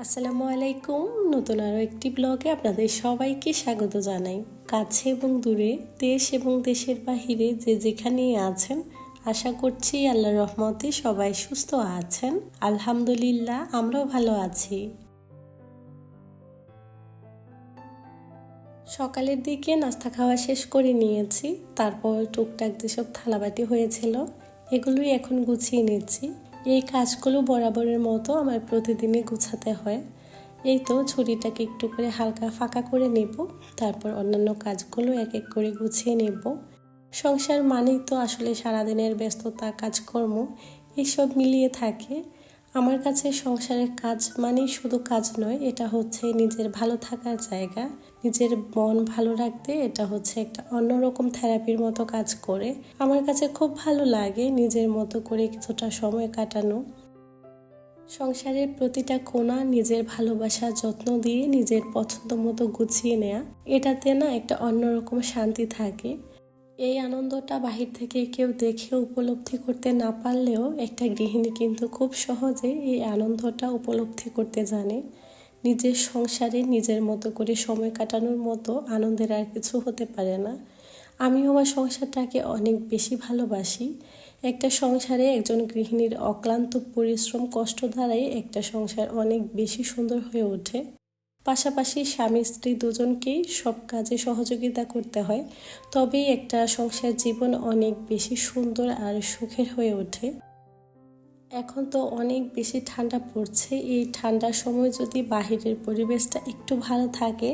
আসসালামু আলাইকুম। নতুন আরও একটি ব্লগে আপনাদের সবাইকে স্বাগত জানাই। কাছে এবং দূরে, দেশ এবং দেশের বাহিরে যে যেখানেই আছেন, আশা করছি আল্লাহর রহমতে সবাই সুস্থ আছেন। আলহামদুলিল্লাহ, আমরাও ভালো আছি। সকালের দিকে নাস্তা খাওয়া শেষ করে নিয়েছি। তারপর টুকটাক যেসব থালাবাটি হয়েছিল এগুলোই এখন গুছিয়ে নিচ্ছি। এই কাজগুলো বরাবরের মতো আমার প্রতিদিনই গুছাতে হয়। এই তো ছুরিটাকে একটু করে হালকা ফাঁকা করে নেব, তারপর অন্যান্য কাজগুলো এক এক করে গুছিয়ে নেব। সংসার মানেই তো আসলে সারাদিনের ব্যস্ততা, কাজকর্ম এসব মিলিয়ে থাকে। আমার কাছে সংসারের কাজ মানেই শুধু কাজ নয়, এটা হচ্ছে নিজের ভালো থাকার জায়গা। নিজের মন ভালো রাখতে এটা হচ্ছে একটা অন্যরকম থেরাপির মতো কাজ করে। আমার কাছে খুব ভালো লাগে নিজের মতো করে কিছুটা সময় কাটানো। সংসারের প্রতিটা কোণা নিজের ভালোবাসা, যত্ন দিয়ে নিজের পছন্দ মতো গুছিয়ে নেয়া, এটাতে না একটা অন্যরকম শান্তি থাকে। এই আনন্দটা বাহির থেকে কেউ দেখে উপলব্ধি করতে না পারলেও একটা গৃহিণী কিন্তু খুব সহজে এই আনন্দটা উপলব্ধি করতে জানে। নিজের সংসারে নিজের মতো করে সময় কাটানোর মতো আনন্দের আর কিছু হতে পারে না। আমিও আমার সংসারটাকে অনেক বেশি ভালোবাসি। একটা সংসারে একজন গৃহিণীর অক্লান্ত পরিশ্রম, কষ্ট দ্বারাই একটা সংসার অনেক বেশি সুন্দর হয়ে ওঠে। পাশাপাশি স্বামী স্ত্রী দুজনকেই সব কাজে সহযোগিতা করতে হয়, তবেই একটা সংসার জীবন অনেক বেশি সুন্দর আর সুখের হয়ে ওঠে। এখন তো অনেক বেশি ঠান্ডা পড়ছে। এই ঠান্ডার সময় যদি বাহিরের পরিবেশটা একটু ভালো থাকে,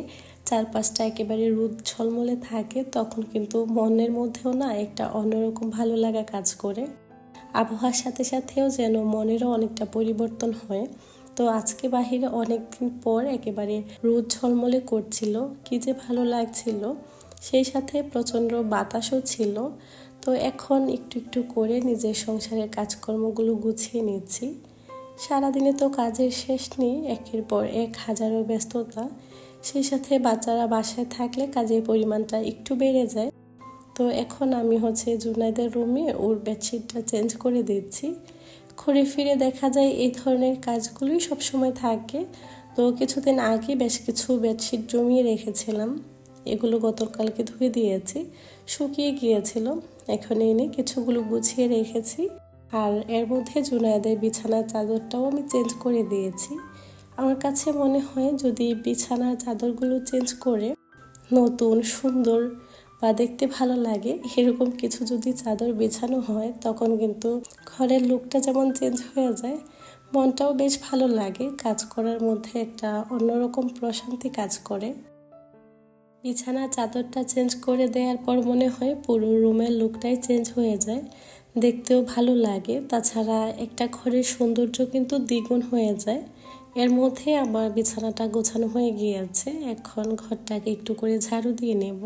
চারপাশটা একেবারে রোদ ঝলমলে থাকে, তখন কিন্তু মনের মধ্যেও না একটা অন্যরকম ভালো লাগা কাজ করে। আবহাওয়ার সাথে সাথেও যেন মনেরও অনেকটা পরিবর্তন হয়। তো আজকে বাহিরে অনেকদিন পর একেবারে রোদ ঝলমলে করছিল, কি যে ভালো লাগছিল। সেই সাথে প্রচণ্ড বাতাসও ছিল। তো এখন একটু একটু করে নিজের সংসারের কাজকর্মগুলো গুছিয়ে নিচ্ছি। সারাদিনে তো কাজের শেষ নেই, একের পর এক হাজারো ব্যস্ততা। সেই সাথে বাচ্চারা বাসায় থাকলে কাজের পরিমাণটা একটু বেড়ে যায়। তো এখন আমি জুনাইদের রুমে ওর বেডশিটটা চেঞ্জ করে দিচ্ছি। ঘুরে ফিরে দেখা যায় এই ধরনের কাজগুলোই সবসময় থাকে। তো কিছুদিন আগে বেশ কিছু বেডশিট জমিয়ে রেখেছিলাম, এগুলো গতকালকে ধুয়ে দিয়েছি, শুকিয়ে গিয়েছিল। এখন এনে কিছুগুলো গুছিয়ে রেখেছি। আর এর মধ্যে জুনায়েদের বিছানার চাদরটাও আমি চেঞ্জ করে দিয়েছি। আমার কাছে মনে হয় যদি বিছানার চাদরগুলো চেঞ্জ করে নতুন, সুন্দর বা দেখতে ভালো লাগে এরকম কিছু যদি চাদর বিছানো হয়, তখন কিন্তু ঘরের লুকটা যেমন চেঞ্জ হয়ে যায়, মনটাও বেশ ভালো লাগে। কাজ করার মধ্যে একটা অন্যরকম প্রশান্তি কাজ করে। বিছানার চাদরটা চেঞ্জ করে দেওয়ার পর মনে হয় পুরো রুমের লুকটাই চেঞ্জ হয়ে যায়, দেখতেও ভালো লাগে। তাছাড়া একটা ঘরের সৌন্দর্য কিন্তু দ্বিগুণ হয়ে যায়। এর মধ্যে আমার বিছানাটা গোছানো হয়ে গিয়েছে, এখন ঘরটাকে একটু করে ঝাড়ু দিয়ে নেব।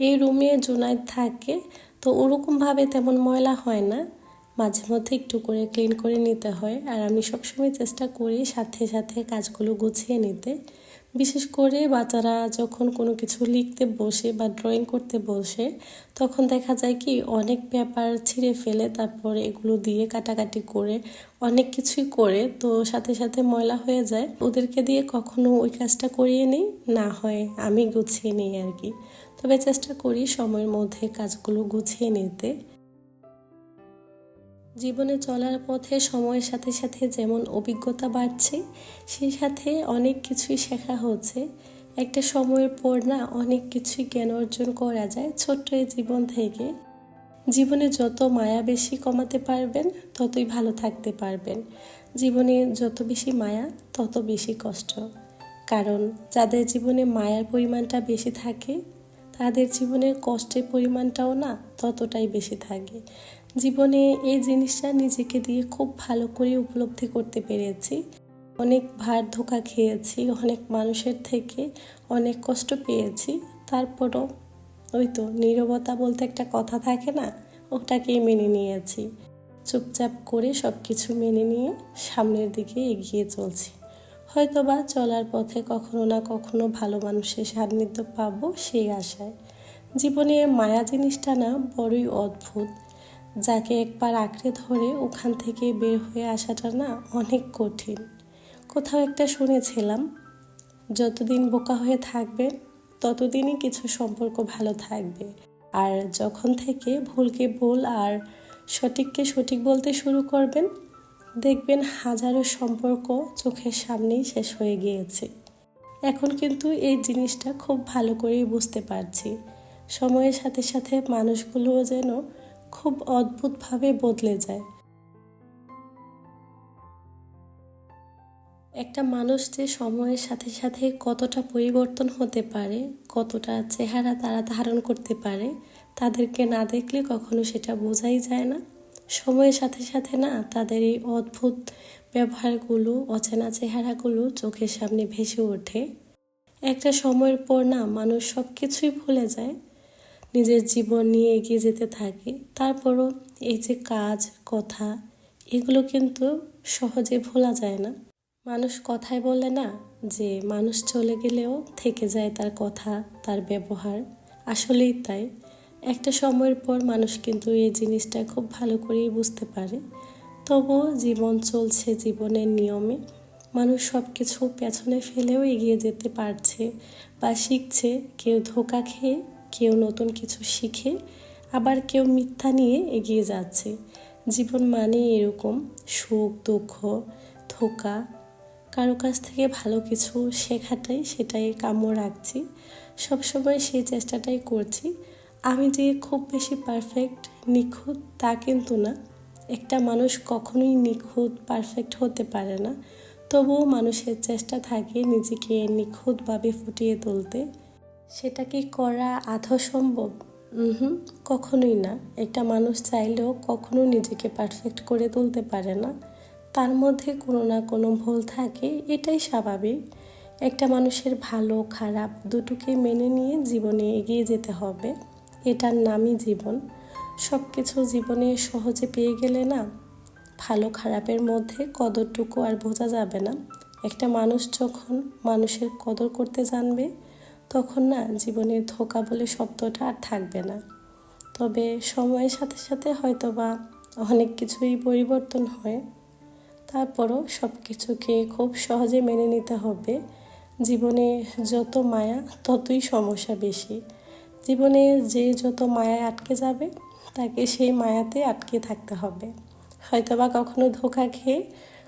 এই রুমে জুনায়েদ থাকে, তো ওরকমভাবে তেমন ময়লা হয় না, মাঝে মধ্যে একটু করে ক্লিন করে নিতে হয়। আর আমি সবসময় চেষ্টা করি সাথে সাথে কাজগুলো গুছিয়ে নিতে। বিশেষ করে বাচ্চারা যখন কোনো কিছু লিখতে বসে বা ড্রয়িং করতে বসে, তখন দেখা যায় কি অনেক পেপার ছিঁড়ে ফেলে, তারপরে এগুলো দিয়ে কাটাকাটি করে অনেক কিছুই করে, তো সাথে সাথে ময়লা হয়ে যায়। ওদেরকে দিয়ে কখনো ওই কাজটা করিয়ে নিই, না হয় আমি গুছিয়ে নিই আর কি। তবে চেষ্টা করি সময়ের মধ্যে কাজগুলো গুছিয়ে নিতে। জীবনে চলার পথে সময়ের সাথে সাথে যেমন অভিজ্ঞতা বাড়ছে, সেই সাথে অনেক কিছুই শেখা হচ্ছে। একটা সময়ের পর না অনেক কিছুই জ্ঞান অর্জন করা যায় ছোট্ট এই জীবন থেকে। জীবনে যত মায়া বেশি কমাতে পারবেন, ততই ভালো থাকতে পারবেন। জীবনে যত বেশি মায়া, তত বেশি কষ্ট। কারণ যাদের জীবনে মায়ার পরিমাণটা বেশি থাকে, তাদের জীবনের কষ্টের পরিমাণটাও না ততটাই বেশি থাকে। জীবনে এই জিনিসটা নিজেকে দিয়ে খুব ভালো করে উপলব্ধি করতে পেরেছি। অনেক ভার ধোকা খেয়েছি, অনেক মানুষের থেকে অনেক কষ্ট পেয়েছি। তারপরও ওই তো নীরবতা বলতে একটা কথা থাকে না, ওটাকেই মেনে নিয়েছি। চুপচাপ করে সব কিছু মেনে নিয়ে সামনের দিকে এগিয়ে চলছি। হয়তোবা চলার পথে কখনো না কখনো ভালো মানুষের সান্নিধ্য পাবো সেই আশায়। জীবনে মায়া জিনিসটা না বড়ই অদ্ভুত। যাকে একবার আঁকড়ে ধরে ওখান থেকে বের হয়ে আসাটা না অনেক কঠিন। কোথাও একটা শুনেছিলাম, যতদিন বোকা হয়ে থাকবেন ততদিনই কিছু সম্পর্ক ভালো থাকবে, আর যখন থেকে ভুলকে ভুল আর সঠিককে সঠিক বলতে শুরু করবেন, দেখবেন হাজারো সম্পর্ক চোখের সামনেই শেষ হয়ে গিয়েছে। এখন কিন্তু এই জিনিসটা খুব ভালো করেই বুঝতে পারছি। সময়ের সাথে সাথে মানুষগুলোও যেন খুব অদ্ভুতভাবে বদলে যায়। একটা মানুষ যে সময়ের সাথে সাথে কতটা পরিবর্তন হতে পারে, কতটা চেহারা তারা ধারণ করতে পারে, তাদেরকে না দেখলে কখনো সেটা বোঝাই যায় না। সময়ের সাথে সাথে না তাদের এই অদ্ভুত ব্যবহারগুলো, অচেনা চেহারাগুলো চোখের সামনে ভেসে ওঠে। একটা সময়ের পর না মানুষ সব কিছুই ভুলে যায়, নিজের জীবন নিয়ে এগিয়ে যেতে থাকে। তারপরও এই যে কাজ, কথা, এগুলো কিন্তু সহজে ভোলা যায় না। মানুষ কথায় বলে না যে মানুষ চলে গেলেও থেকে যায় তার কথা, তার ব্যবহার। আসলেই তাই। একটা সময়ের পর মানুষ কিন্তু এই জিনিসটা খুব ভালো করেই বুঝতে পারে। তবুও জীবন চলছে জীবনের নিয়মে। মানুষ সব কিছু পেছনে ফেলেও এগিয়ে যেতে পারছে বা শিখছে। কেউ ধোঁকা খেয়ে, কেউ নতুন কিছু শিখে, আবার কেউ মিথ্যা নিয়ে এগিয়ে যাচ্ছে। জীবন মানে এরকম সুখ, দুঃখ, ধোঁকা, কারো কাছ থেকে ভালো কিছু শেখাটাই সেটাই কাম্য রাখছি। সবসময় সেই চেষ্টাটাই করছি। আমি যে খুব বেশি পারফেক্ট, নিখুঁত তা কিন্তু না। একটা মানুষ কখনোই নিখুঁত, পারফেক্ট হতে পারে না। তবুও মানুষের চেষ্টা থাকে নিজেকে নিখুঁতভাবে ফুটিয়ে তুলতে। সেটা কি করা আদৌ সম্ভব? কখনোই না। একটা মানুষ চাইলেও কখনো নিজেকে পারফেক্ট করে তুলতে পারে না। তার মধ্যে কোনো না কোনো ভুল থাকে, এটাই স্বাভাবিক। একটা মানুষের ভালো খারাপ দুটোকে মেনে নিয়ে জীবনে এগিয়ে যেতে হবে। এটার নামই জীবন। সব কিছু জীবনে সহজে পেয়ে গেলে না, ভালো খারাপের মধ্যে কদরটুকু আর বোঝা যাবে না। একটা মানুষ যখন মানুষের কদর করতে জানবে, তখন না জীবনে ধোঁকা বলে শব্দটা আর থাকবে না। তবে সময়ের সাথে সাথে হয়তো বা অনেক কিছুই পরিবর্তন হয়। তারপরও সব কিছুকে খুব সহজে মেনে নিতে হবে। জীবনে যত মায়া ততই সমস্যা বেশি। জীবনে যে যত মায়ায় আটকে যাবে, তাকে সেই মায়াতে আটকে থাকতে হবে। হয়তো বা কখনো ধোঁকা খেয়ে,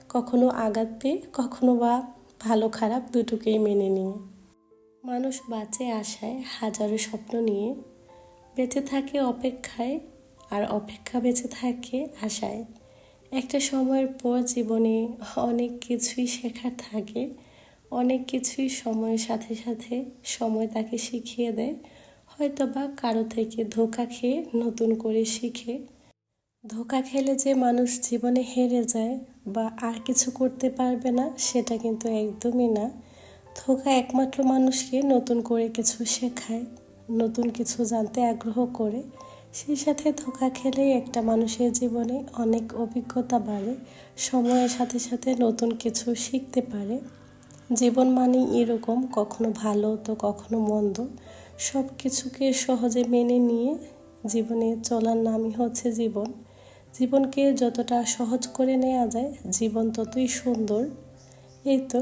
কখনো আঘাত পেয়ে, কখনো বা ভালো খারাপ দুটোকেই মেনে নিয়ে। মানুষ বাঁচে আশায়, হাজারো স্বপ্ন নিয়ে, বেঁচে থাকে অপেক্ষায়, আর অপেক্ষা বেঁচে থাকে আশায়। একটা সময়ের পর জীবনে অনেক কিছুই শেখার থাকে, অনেক কিছুই সময়ের সাথে সাথে সময় তাকে শিখিয়ে দেয়। হয়তো বা কারো থেকে ধোঁকা খেয়ে নতুন করে শিখে। ধোঁকা খেলে যে মানুষ জীবনে হেরে যায় বা আর কিছু করতে পারবে না, সেটা কিন্তু একদমই না। ধোঁকা একমাত্র মানুষকে নতুন করে কিছু শেখায়, নতুন কিছু জানতে আগ্রহ করে। সেই সাথে ধোঁকা খেলেই একটা মানুষের জীবনে অনেক অভিজ্ঞতা বাড়ে, সময়ের সাথে সাথে নতুন কিছু শিখতে পারে। জীবন মানেই এরকম, কখনো ভালো তো কখনো মন্দ। সব কিছুকে সহজে মেনে নিয়ে জীবনে চলার নামই হচ্ছে জীবন। জীবনকে যতটা সহজ করে নেওয়া যায়, জীবন ততই সুন্দর। এই তো,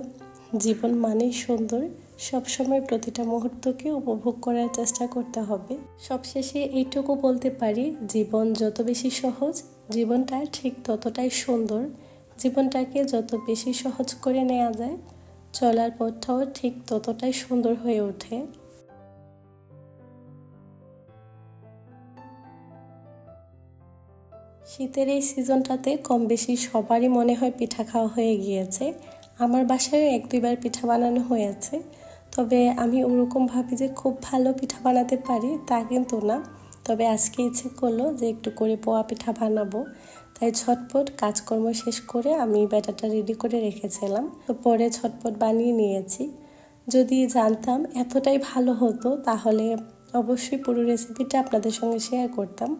জীবন মানেই সুন্দর। সবসময় প্রতিটা মুহূর্তকে উপভোগ করার চেষ্টা করতে হবে। সবশেষে এইটুকু বলতে পারি, জীবন যত বেশি সহজ, জীবনটা ঠিক ততটাই সুন্দর। জীবনটাকে যত বেশি সহজ করে নেওয়া যায়, চলার পথটাও ঠিক ততটাই সুন্দর হয়ে ওঠে। শীতের এই সিজনটাতে কম বেশি সবারই মনে হয় পিঠা খাওয়া হয়ে গিয়েছে। আমার বাসায় 1-2বার পিঠা বানানো হয়েছে। তবে আমি ওরকম ভাবি যে খুব ভালো পিঠা বানাতে পারি তা কিন্তু না। তবে আজকে ইচ্ছে করলো যে একটু করে পোয়া পিঠা বানাবো। তাই ঝটপট কাজকর্ম শেষ করে আমি ব্যাটারটা রেডি করে রেখেছিলাম। তো পরে ঝটপট বানিয়ে নিয়েছি। যদি জানতাম এতটাই ভালো হতো, তাহলে অবশ্যই পুরো রেসিপিটা আপনাদের সঙ্গে শেয়ার করতাম।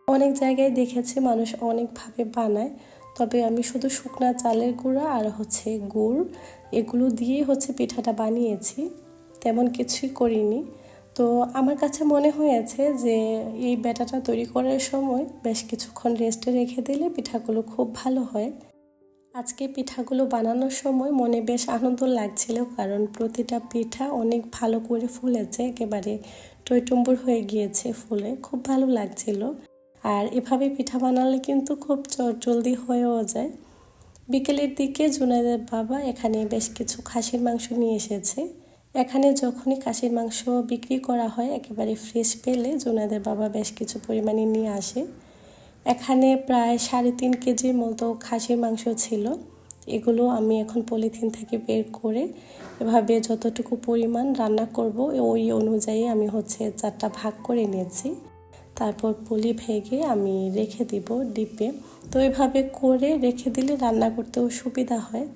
অনেক জায়গায় দেখেছি মানুষ অনেকভাবে বানায়, তবে আমি শুধু শুকনা চালের গুঁড়া আর গুড়, এগুলো দিয়ে পিঠাটা বানিয়েছি, তেমন কিছুই করিনি। তো আমার কাছে মনে হয়েছে যে এই ব্যাটাটা তৈরি করার সময় বেশ কিছুক্ষণ রেস্টে রেখে দিলে পিঠাগুলো খুব ভালো হয়। আজকে পিঠাগুলো বানানোর সময় মনে বেশ আনন্দ লাগছিল, কারণ প্রতিটা পিঠা অনেক ভালো করে ফুলেছে, একেবারে টইটুম্বুর হয়ে গিয়েছে ফুলে, খুব ভালো লাগছিল। আর এভাবে পিঠা বানালে কিন্তু খুব জলদি হয়েও যায়। বিকেলের দিকে জুনাইদের বাবা এখানে বেশ কিছু খাসির মাংস নিয়ে এসেছে। এখানে যখনই খাসির মাংস বিক্রি করা হয় একেবারে ফ্রেশ পেলে জুনাইদের বাবা বেশ কিছু পরিমাণে নিয়ে আসে। এখানে প্রায় 3.5 কেজির মতো খাসির মাংস ছিল। এগুলো আমি এখন পলিথিন থেকে বের করে এভাবে যতটুকু পরিমাণ রান্না করব ওই অনুযায়ী আমি 4টা ভাগ করে নিয়েছি। তারপর পলি ভেঙে আমি রেখে দিব ডিপে। তো এভাবে করে রেখে দিলে রান্না করতেও সুবিধা হয়।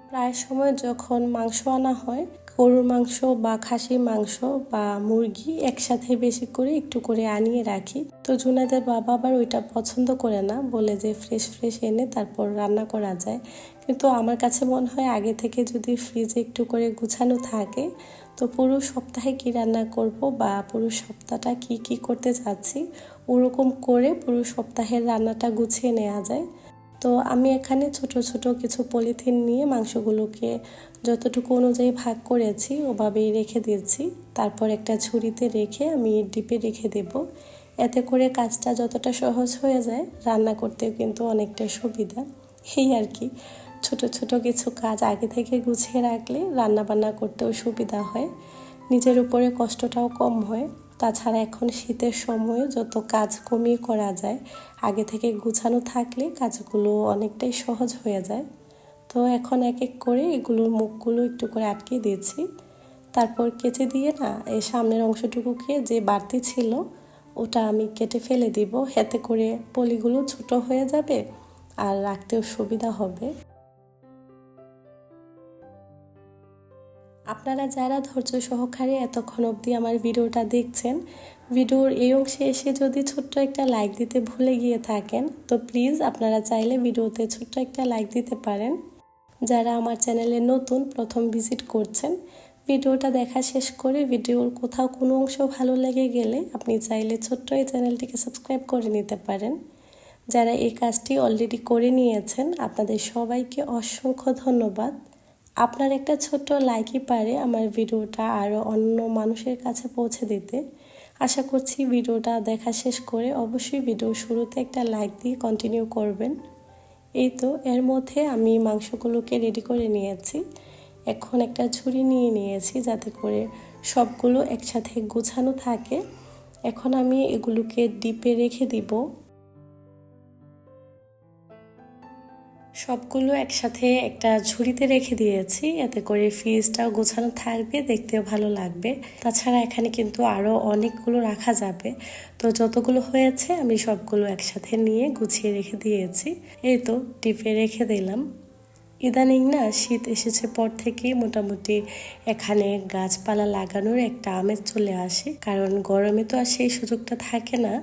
প্রায় সময় যখন মাংস আনা হয়, গরুর মাংস বা খাসির মাংস বা মুরগি একসাথে বেশি করে একটু করে আনিয়ে রাখি। তো জুনাইদের বাবা আবার ওইটা পছন্দ করে না, বলে যে ফ্রেশ ফ্রেশ এনে তারপর রান্না করা যায়। কিন্তু আমার কাছে মনে হয় আগে থেকে যদি ফ্রিজে একটু করে গুছানো থাকে, তো পুরো সপ্তাহে কি রান্না করব বা পুরো সপ্তাহটা কি করতে যাচ্ছি ওরকম করে পুরো সপ্তাহের রান্নাটা গুছিয়ে নেওয়া যায়। তো আমি এখানে ছোট ছোট কিছু পলিথিন নিয়ে মাংসগুলোকে যতটুকু অনুযায়ী ভাগ করেছি ওভাবেই রেখে দিয়েছি। তারপর একটা ঝুড়িতে রেখে আমি ডিপে রেখে দেব। এতে করে কাজটা যতটা সহজ হয়ে যায়, রান্না করতেও কিন্তু অনেকটা সুবিধা। এই আর কি, ছোট ছোট কিছু কাজ আগে থেকে গুছিয়ে রাখলে রান্না বান্না করতেও সুবিধা হয়, নিজের উপরে কষ্টটাও কম হয়। তাছাড়া এখন শীতের সময়ে যত কাজ কমিয়ে করা যায়, আগে থেকে গুছানো থাকলে কাজগুলো অনেকটাই সহজ হয়ে যায়। তো এখন এক এক করে এগুলোর মুখগুলো একটু করে আটকে দিয়েছি। তারপর কেচে দিয়ে এই সামনের অংশটুকুকে যে বাড়তি ছিল ওটা আমি কেটে ফেলে দিব, এতে করে পলিগুলো ছোট হয়ে যাবে আর রাখতেও সুবিধা হবে। আপনারা যারা ধৈর্য সহকারে এতক্ষণ অবধি আমার ভিডিওটা দেখছেন, ভিডিওর এই অংশে এসে যদি ছোট্ট একটা লাইক দিতে ভুলে গিয়ে থাকেন, তো প্লিজ আপনারা চাইলে ভিডিওতে ছোট্ট একটা লাইক দিতে পারেন। যারা আমার চ্যানেলে নতুন প্রথম ভিজিট করছেন, ভিডিওটা দেখা শেষ করে ভিডিওর কোথাও কোনো অংশ ভালো লেগে গেলে আপনি চাইলে ছোট্ট এই চ্যানেলটিকে সাবস্ক্রাইব করে নিতে পারেন। যারা এই কাজটি অলরেডি করে নিয়েছেন আপনাদের সবাইকে অসংখ্য ধন্যবাদ। আপনার একটা ছোট্ট লাইকই পারে আমার ভিডিওটা আরও অন্য মানুষের কাছে পৌঁছে দিতে। আশা করছি ভিডিওটা দেখা শেষ করে অবশ্যই ভিডিও শুরুতে একটা লাইক দিয়ে কন্টিনিউ করবেন। এই তো এর মধ্যে আমি মাংসগুলোকে রেডি করে নিয়েছি। এখন একটা ঝুড়ি নিয়ে নিয়েছি যাতে করে সবগুলো একসাথে গুছানো থাকে। এখন আমি এগুলোকে ডিপে রেখে দিব। সবগুলো একসাথে একটা ঝুড়িতে রেখে দিয়েছি, এতে করে ফ্রিজটাও গোছানো থাকবে, দেখতেও ভালো লাগবে। তাছাড়া এখানে কিন্তু আরও অনেকগুলো রাখা যাবে। তো যতগুলো হয়েছে আমি সবগুলো একসাথে নিয়ে গুছিয়ে রেখে দিয়েছি। এই তো ডিপে রেখে দিলাম। ইদানিং শীত এসেছে পর থেকেই মোটামুটি এখানে গাছপালা লাগানোর একটা আমেজ চলে আসে, কারণ গরমে তো আর সেই সুযোগটা থাকে না।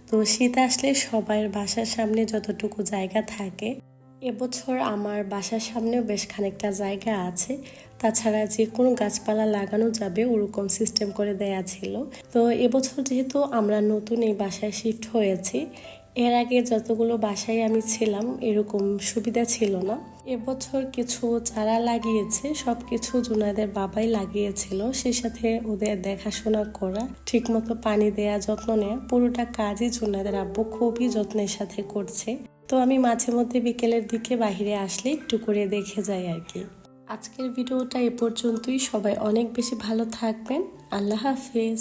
তো শীত আসলে সবার বাসার সামনে যতটুকু জায়গা থাকে, এবছর আমার বাসার সামনেও বেশ খানিকটা জায়গা আছে। তাছাড়া যে কোনো গাছপালা লাগানো যাবে ওরকম সিস্টেম করে দেয়া ছিল। তো এবছর যেহেতু আমরা নতুন এই বাসায় শিফট হয়েছি, এর আগে যতগুলো বাসায় আমি ছিলাম এরকম সুবিধা ছিল না। এবছর কিছু চারা লাগিয়েছে, সব কিছু জুনাইদের বাবাই লাগিয়েছিল। সেই সাথে ওদের দেখাশোনা করা, ঠিকমতো পানি দেয়া, যত্ন নেওয়া, পুরোটা কাজই জুনাইদের আব্বু খুবই যত্নের সাথে করছে। তো আমি মাঝে মধ্যে বিকেলের দিকে বাইরে আসলে একটু করে দেখে যাই আর কি। আজকের ভিডিওটা এ পর্যন্তই। সবাই অনেক বেশি ভালো থাকবেন। আল্লাহ হাফেজ।